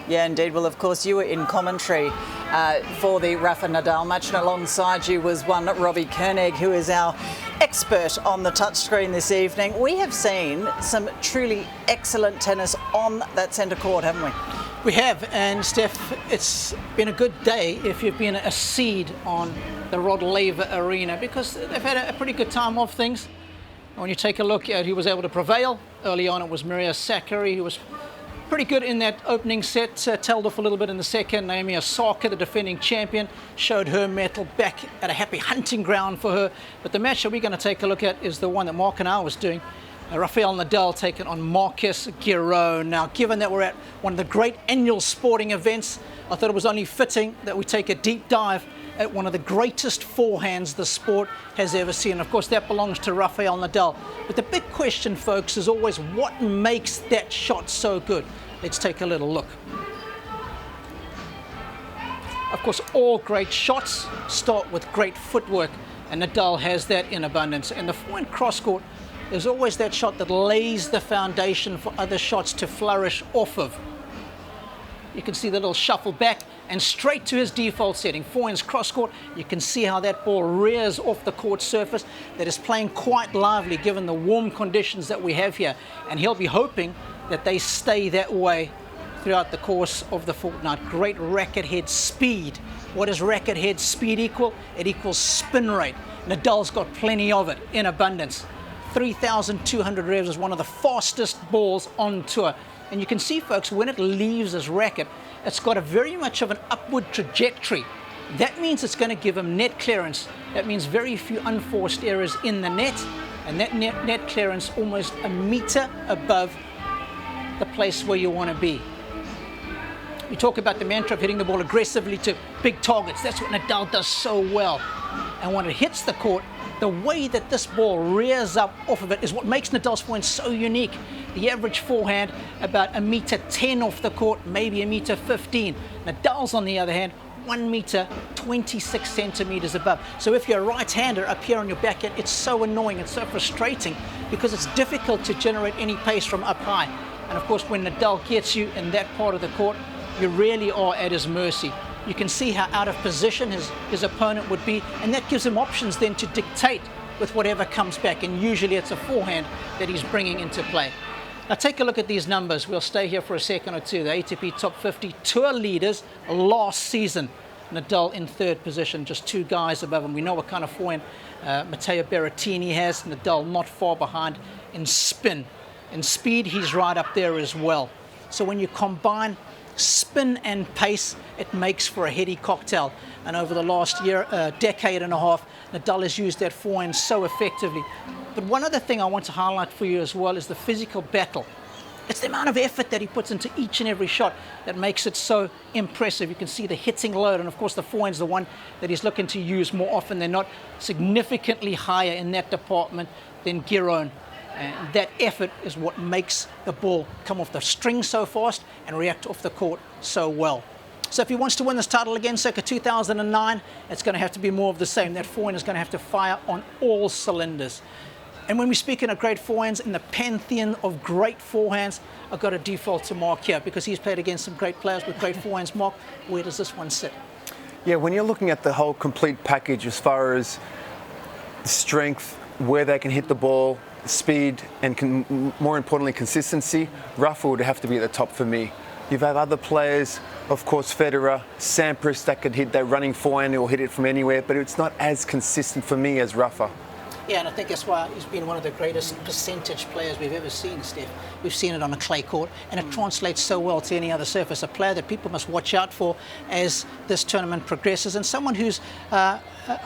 Yeah, indeed. Well, of course, you were in commentary for the Rafa Nadal match, and alongside you was one Robbie Koenig, who is our expert on the touchscreen this evening. We have seen some truly excellent tennis on that centre court, haven't we? We have, and Steph, it's been a good day if you've been a seed on the Rod Laver Arena, because they've had a pretty good time of things. When you take a look at who was able to prevail, early on it was Maria Sakkari, who was pretty good in that opening set, tailed off a little bit in the second. Naomi Osaka, the defending champion, showed her mettle back at a happy hunting ground for her. But the match that we're going to take a look at is the one that Mark and I was doing. Rafael Nadal taking on Marcus Giron. Now, given that we're at one of the great annual sporting events, I thought it was only fitting that we take a deep dive at one of the greatest forehands the sport has ever seen. Of course, that belongs to Rafael Nadal. But the big question, folks, is always what makes that shot so good? Let's take a little look. Of course, all great shots start with great footwork, and Nadal has that in abundance. And the forehand cross-court is always that shot that lays the foundation for other shots to flourish off of. You can see the little shuffle back and straight to his default setting. Forehand's cross-court, you can see how that ball rears off the court surface. That is playing quite lively given the warm conditions that we have here. And he'll be hoping that they stay that way throughout the course of the fortnight. Great racket head speed. What does racket head speed equal? It equals spin rate. Nadal's got plenty of it in abundance. 3,200 revs is one of the fastest balls on tour. And you can see, folks, when it leaves his racket, it's got a very much of an upward trajectory. That means it's going to give him net clearance. That means very few unforced errors in the net, and that net clearance almost a meter above the place where you want to be. We talk about the mantra of hitting the ball aggressively to big targets. That's what Nadal does so well. And when it hits the court, the way that this ball rears up off of it is what makes Nadal's forehand so unique. The average forehand about 1.10 meters off the court, maybe 1.15 meters. Nadal's, on the other hand, 1 meter 26 centimeters above. So if you're a right-hander up here on your backhand, it's so annoying, it's so frustrating, because it's difficult to generate any pace from up high. And of course, when Nadal gets you in that part of the court, you really are at his mercy. You can see how out of position his opponent would be, and that gives him options then to dictate with whatever comes back, and usually it's a forehand that he's bringing into play. Now take a look at these numbers. We'll stay here for a second or two. The ATP Top 50 Tour leaders last season. Nadal in third position, just 2 guys above him. We know what kind of forehand Matteo Berrettini has. Nadal not far behind in spin. In speed, he's right up there as well. So when you combine spin and pace, it makes for a heady cocktail. And over the last decade and a half, Nadal has used that forehand so effectively. But one other thing I want to highlight for you as well is the physical battle. It's the amount of effort that he puts into each and every shot that makes it so impressive. You can see the hitting load, and of course the forehand's the one that he's looking to use more often than not, significantly higher in that department than Giron. And that effort is what makes the ball come off the string so fast and react off the court so well. So if he wants to win this title again, circa 2009, it's going to have to be more of the same. That forehand is going to have to fire on all cylinders. And when we speak of great forehands, in the pantheon of great forehands, I've got to default to Mark here, because he's played against some great players with great forehands. Mark, where does this one sit? Yeah, when you're looking at the whole complete package as far as strength, where they can hit the ball, speed, and more importantly, consistency, Rafa would have to be at the top for me. You've had other players, of course, Federer, Sampras, that could hit that running forehand or hit it from anywhere, but it's not as consistent for me as Rafa. Yeah, and I think that's why he's been one of the greatest percentage players we've ever seen, Steph. We've seen it on a clay court, and it translates so well to any other surface. A player that people must watch out for as this tournament progresses, and someone who's, I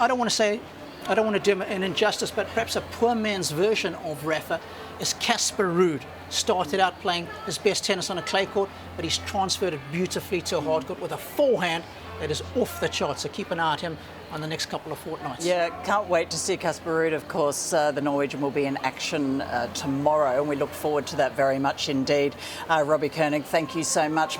don't want to do him an injustice, but perhaps a poor man's version of Rafa is Casper Ruud. Started out playing his best tennis on a clay court, but he's transferred it beautifully to a hard court with a forehand that is off the chart. So keep an eye on him on the next couple of fortnights. Yeah, can't wait to see Casper Ruud. Of course, the Norwegian will be in action tomorrow, and we look forward to that very much indeed. Robbie Koenig, thank you so much.